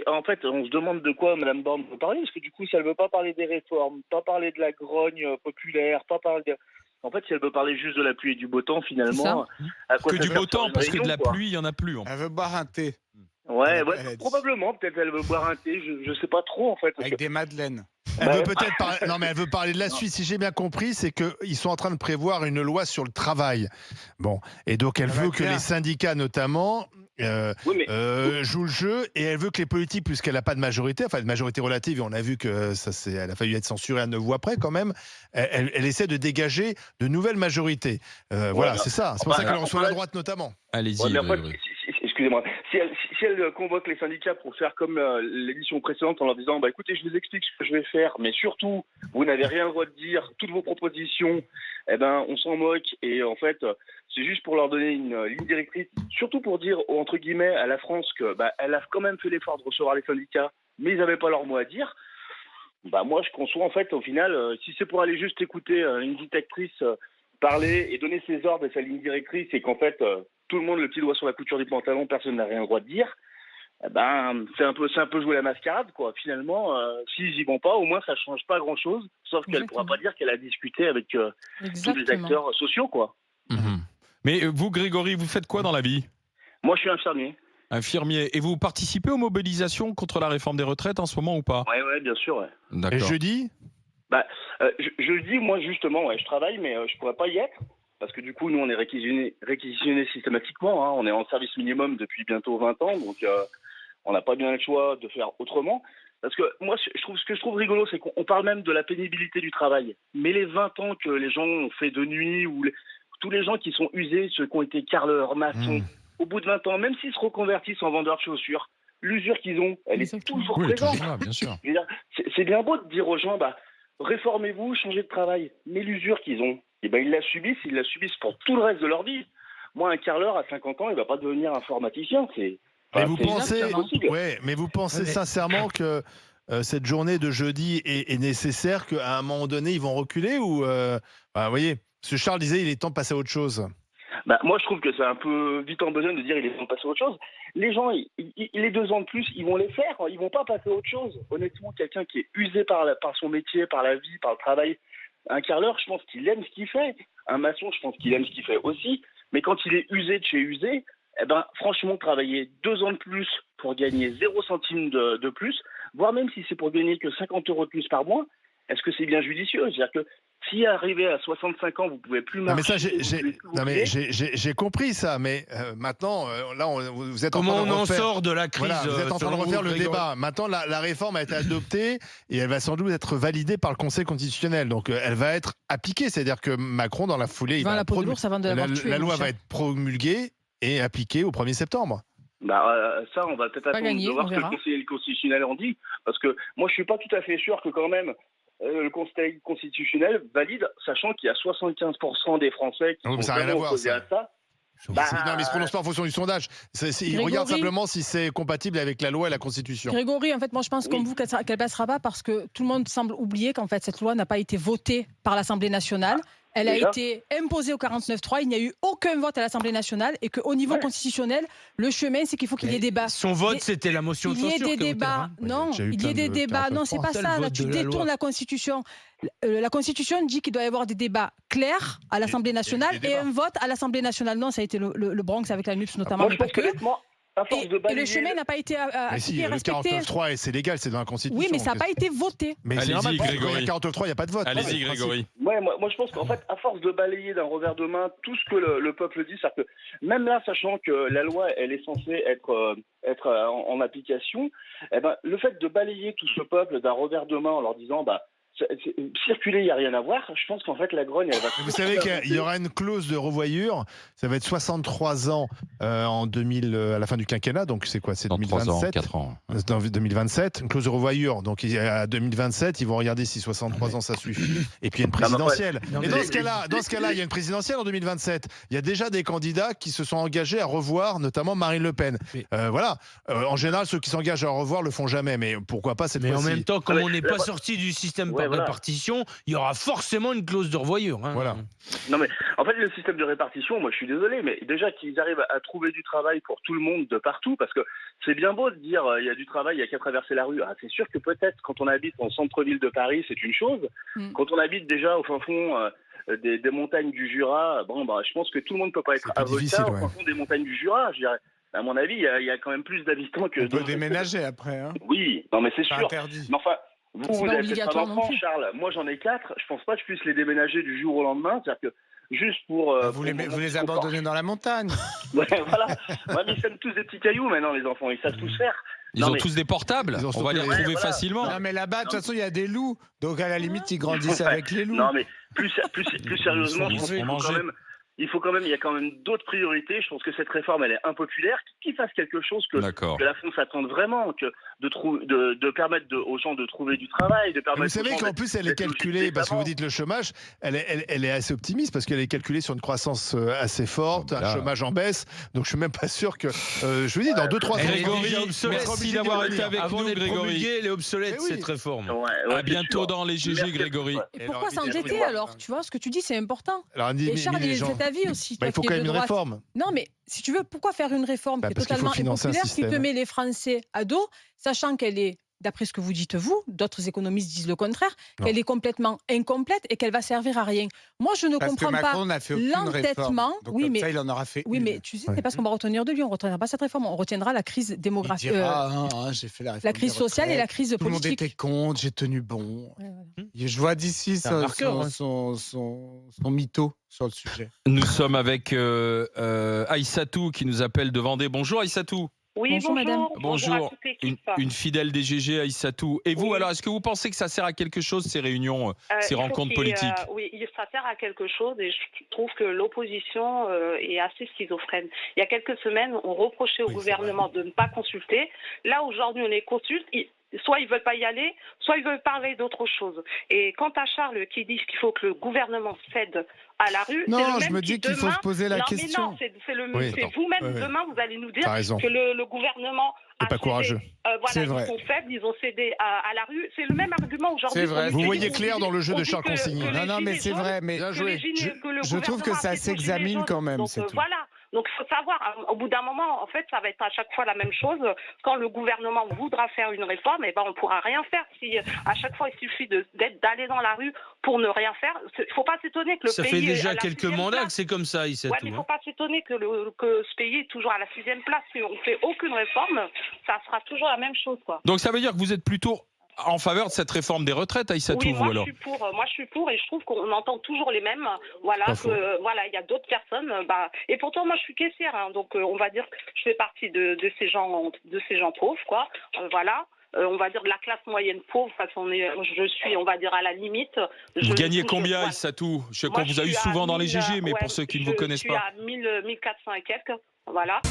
En fait, on se demande de quoi Mme Borne veut parler, parce que du coup, si elle veut pas parler des réformes, pas parler de la grogne populaire, pas parler de... En fait, si elle veut parler juste de la pluie et du beau temps, C'est ça. finalement, à quoi Que ça du sert beau de faire temps, une parce que de réunion, la quoi. pluie, il y en a plus. Elle veut boire un thé. Ouais, Elle a dit. probablement, peut-être elle veut boire un thé, je sais pas trop, en fait. parce Avec que- des madeleines. Elle veut Ouais. peut-être parler. Non, mais elle veut parler de la Non. Suisse. Si j'ai bien compris, c'est qu'ils sont en train de prévoir une loi sur le travail. Bon, et donc elle Ça va veut être que bien. les syndicats, notamment, Oui, mais jouent le jeu, et elle veut que les politiques, puisqu'elle n'a pas de majorité, enfin de majorité relative, et on a vu que elle a failli être censurée à 9 voix près quand même. Elle essaie de dégager de nouvelles majorités. Voilà, mais- c'est ça. C'est pour ça enfin, qu'elle reçoit enfin, la droite notamment. Allez-y, Ouais, mais en fait, Grégory. excusez-moi, si elle convoque les syndicats pour faire comme l'édition précédente en leur disant bah écoutez, je vous explique ce que je vais faire, mais surtout vous n'avez rien le droit de dire, toutes vos propositions, eh ben on s'en moque, et en fait c'est juste pour leur donner une ligne directrice, surtout pour dire entre guillemets à la France que bah elle a quand même fait l'effort de recevoir les syndicats, mais ils n'avaient pas leur mot à dire. Bah moi je conçois en fait au final, si c'est pour aller juste écouter une dictatrice parler et donner ses ordres et sa ligne directrice, et qu'en fait tout le monde le petit doigt sur la couture du pantalon, personne n'a rien le droit de dire, eh ben c'est un peu jouer la mascarade quoi. Finalement, s'ils y vont pas, au moins ça change pas grand chose, sauf qu'elle pourra pas dire qu'elle a discuté avec tous les Exactement. acteurs sociaux quoi. Mhm. Mais vous, Grégory, vous faites quoi dans la vie? Moi je suis infirmier. Infirmier. Et vous participez aux mobilisations contre la réforme des retraites en ce moment ou pas? Ouais bien sûr. Ouais. Et D'accord. jeudi, Je le dis moi justement, ouais, je travaille mais je pourrais pas y être. Parce que du coup, nous, on est réquisitionné systématiquement. Hein. On est en service minimum depuis bientôt 20 ans. Donc, on n'a pas bien le choix de faire autrement. Parce que moi, ce que je trouve rigolo, c'est qu'on parle même de la pénibilité du travail. Mais les 20 ans que les gens ont fait de nuit, ou tous les gens qui sont usés, ceux qui ont été carreleurs, maçons, au bout de 20 ans, même s'ils se reconvertissent en vendeurs de chaussures, l'usure qu'ils ont, elle Exactement. est toujours Oui, présente. toujours là, bien sûr. Je veux dire, c'est bien beau de dire aux gens, bah, réformez-vous, changez de travail. Mais l'usure qu'ils ont, eh ben, ils la subissent pour tout le reste de leur vie. Moi, un carreleur à 50 ans, il va pas devenir informaticien. mais Enfin, vous c'est pensez, impossible. mais vous pensez Ouais, mais- sincèrement que cette journée de jeudi est nécessaire, qu'à un moment donné ils vont reculer, ou vous voyez, ce Charles disait il est temps de passer à autre chose. Bah, moi, je trouve que c'est un peu vite en besoin de dire il est temps de passer à autre chose. Les gens, les 2 ans de plus, ils vont les faire. Ils vont pas passer à autre chose. Honnêtement, quelqu'un qui est usé par son métier, par la vie, par le travail, un carreleur, je pense qu'il aime ce qu'il fait. Un maçon, je pense qu'il aime ce qu'il fait aussi. Mais quand il est usé de chez usé, eh ben, franchement, travailler 2 ans de plus pour gagner 0 centime de plus, voire même si c'est pour gagner que 50 € de plus par mois, est-ce que c'est bien judicieux? C'est-à-dire que si arrivé à 65 ans, vous pouvez plus Non mais marcher, ça, vous pouvez plus non, mais bouger, j'ai compris ça, mais maintenant, là, vous êtes Comment en train on de en refaire. sort de la crise Voilà, vous êtes en train de selon refaire vous, le Grégory débat. Maintenant, la réforme a été adoptée et elle va sans doute être validée par le Conseil constitutionnel. Donc, elle va être appliquée. C'est-à-dire que Macron, dans la foulée, Vend la peau de l'ours avant de l'avoir tué. la mon loi cher. va être promulguée et appliquée au 1er septembre. ça, on va peut-être Pas attendre gagné, de voir on ce que le verra. Conseil constitutionnel en dit. Parce que moi, je suis pas tout à fait sûr que quand même le Conseil constitutionnel valide, sachant qu'il y a 75% des Français qui Oui, mais sont ça n'a rien à vraiment voir, opposés ça. à ça. Non, mais il se prononce pas en fonction du sondage. Il Grégory. regarde simplement si c'est compatible avec la loi et la Constitution. Grégory, en fait, moi je pense comme Oui. vous qu'elle passera pas parce que tout le monde semble oublier qu'en fait cette loi n'a pas été votée par l'Assemblée nationale. Elle a Déjà été imposée au 49.3. Il n'y a eu aucun vote à l'Assemblée nationale et qu'au niveau Ouais. constitutionnel, le chemin, c'est qu'il faut qu'il y ait des débats. Son vote, Des- c'était la motion de Il y ait censure. des que vous débats. dites, Non, J'ai eu il y plein ait des de débats. Non, c'est pas C'est le ça. Là, vote tu de la détournes loi. la Constitution. La Constitution dit qu'il doit y avoir des débats clairs à l'Assemblée nationale des et débats. un vote à l'Assemblée nationale. Non, ça a été le Bronx avec la NUPS notamment, Moi, mais je pas pense que que. honnêtement, à force de Et balayer... le chemin n'a pas été Mais si, appliqué, le respecté. 49.3, et c'est légal, c'est dans la Constitution. Oui, mais ça n'a pas été voté. Mais c'est Allez-y, normal, parce que quand Grégory. il y a 49.3, il n'y a pas de vote. Allez-y, Ouais, Grégory. Ouais, moi je pense qu'en fait, à force de balayer d'un revers de main tout ce que le peuple dit, c'est-à-dire que même là, sachant que la loi, elle est censée être en application, eh ben, le fait de balayer tout ce peuple d'un revers de main en leur disant, bah, circuler, il n'y a rien à voir, je pense qu'en fait, la grogne, elle va... Vous savez qu'il y aura une clause de revoyure, ça va être 63 ans en 2000, à la fin du quinquennat, donc c'est quoi? C'est Dans 3 ans, 2027 4 ans. Dans 2027, une clause de revoyure. Donc à 2027, ils vont regarder si 63 ans ça suffit. Et puis il y a une présidentielle. Non, mais- Et dans ce cas-là, il y a une présidentielle en 2027. Il y a déjà des candidats qui se sont engagés à revoir, notamment Marine Le Pen. Mais- Voilà. En général, ceux qui s'engagent à revoir le font jamais. Mais pourquoi pas cette Mais en fois-ci? même temps, comme Ah, mais on n'est la pas voix- sorti du système par Ouais, voilà. répartition, il y aura forcément une clause de revoyure. Hein. Voilà. Non mais en fait le système de répartition, moi je suis désolé, mais déjà qu'ils arrivent à trouver du travail pour tout le monde de partout, parce que c'est bien beau de dire il y a du travail, il y a qu'à traverser la rue. Ah, c'est sûr que peut-être quand on habite en centre-ville de Paris, c'est une chose. Quand on habite déjà au fin fond des montagnes du Jura, je pense que tout le monde peut pas être avocat au fin fond des montagnes du Jura, je dirais. À mon avis, il y a quand même plus d'habitants que... On peut déménager après. Hein. Oui, non mais c'est sûr. Interdit. Mais enfin, vous pas avez obligatoire peut-être pas non d'enfants, plus. Charles. Moi, j'en ai 4. Je pense pas que je puisse les déménager du jour au lendemain. C'est-à-dire que juste pour... Vous les abandonnez dans la montagne. Ouais, voilà. Ouais, mais ils sèment tous des petits cailloux maintenant, les enfants. Ils savent tous faire. Ils ont tous des portables. Ils ont On va les surtout retrouver voilà. facilement. Non, mais là-bas, de toute façon, il y a des loups. Donc, à la limite, ils grandissent avec les loups. Non, mais plus sérieusement, Ils je pense sont qu'il faut mangés. il y a quand même d'autres priorités. Je pense que cette réforme, elle est impopulaire. Qu'ils fassent quelque chose que la France attende vraiment, que de permettre aux gens de trouver du travail, de permettre. Vous savez qu'en plus, elle est calculée, parce que vous dites le chômage, elle est assez optimiste, parce qu'elle est calculée sur une croissance assez forte, un chômage en baisse. Donc, je suis même pas sûr que. Je vous dis, dans 2-3 ans. Grégory, merci d'avoir été avec Avant nous, d'être Grégory. promulguée, elle est obsolète, Eh oui. cette réforme. À À bientôt dans les GG, Grégory. Et pourquoi s'endetter alors? Tu vois, ce que tu dis, c'est important. Alors, Et Charles, il est de cet avis aussi. Il faut quand même une réforme. Non, mais si tu veux, pourquoi faire une réforme qui est parce qu'il faut totalement financer un impopulaire, qui te système. met les Français à dos, sachant qu'elle est, d'après ce que vous dites vous, d'autres économistes disent le contraire, qu'elle est complètement incomplète et qu'elle va servir à rien. Moi, je ne Parce que comprends Macron pas n'a fait aucune réforme. l'entêtement. Donc, Oui, comme mais ça, il en aura fait oui, une. mais tu sais, c'est pas ce qu'on va retenir de lui. On ne retiendra pas cette réforme. On retiendra la crise Il démographique, dira, j'ai fait la réforme la crise des sociale et la retraites. crise Tout le monde politique. était contre, j'ai tenu bon. Ouais, voilà. Je vois d'ici C'est un marqueur, hein. son mytho sur le sujet. Nous sommes avec Aïssatou qui nous appelle de Vendée. Bonjour Aïssatou. Oui, Bonjour, madame. Bonjour, à toute l'équipe. une fidèle des GG, Aïssatou. Et vous, Oui. alors, est-ce que vous pensez que ça sert à quelque chose, ces réunions, ces Il faut rencontres politiques? Oui, ça sert à quelque chose et je trouve que l'opposition est assez schizophrène. Il y a quelques semaines, on reprochait au gouvernement de ne pas consulter. Là, aujourd'hui, on les consulte. Soit ils veulent pas y aller, soit ils veulent parler d'autre chose. Et quant à Charles qui dit qu'il faut que le gouvernement cède à la rue, Non, c'est le même je me qui dis qu'il faut demain- se poser la non, question. Mais non, Oui, c'est attends. vous-même Ouais, ouais. demain, vous allez nous dire T'as raison. que le gouvernement C'est pas courageux. C'est ils vrai. sont faibles, ils ont cédé à la rue. C'est le même argument aujourd'hui. C'est vrai. Vous voyez clair dans le jeu de Charles Consigny. Non, mais c'est vrai. Mais Bien joué. je trouve que ça s'examine quand même. Donc c'est tout. voilà. Donc il faut savoir, au bout d'un moment, en fait, ça va être à chaque fois la même chose. Quand le gouvernement voudra faire une réforme, eh ben, on ne pourra rien faire. Si à chaque fois il suffit d'aller dans la rue pour ne rien faire, il ne faut pas s'étonner que le Ça pays fait est à déjà la quelques 6e mandats que place. c'est comme ça, Aïssatou. Ouais, mais il ne faut pas s'étonner que ce pays est toujours à la 6e place. Si on ne fait aucune réforme, ça sera toujours la même chose, quoi. Donc ça veut dire que vous êtes plutôt en faveur de cette réforme des retraites, Aïssatou, Oui, vous alors? moi je suis pour et je trouve qu'on entend toujours les mêmes. Voilà, il y a d'autres personnes. Et pourtant moi je suis caissière, hein, donc on va dire que je fais partie de ces gens pauvres, quoi. Voilà. On va dire de la classe moyenne pauvre, parce je suis, on va dire, à la limite. Vous gagnez combien, Aïssatou? Je sais qu'on vous a eu souvent dans les GG, mais pour ceux qui ne vous connaissent pas. Je suis à 1400 et quelques, voilà.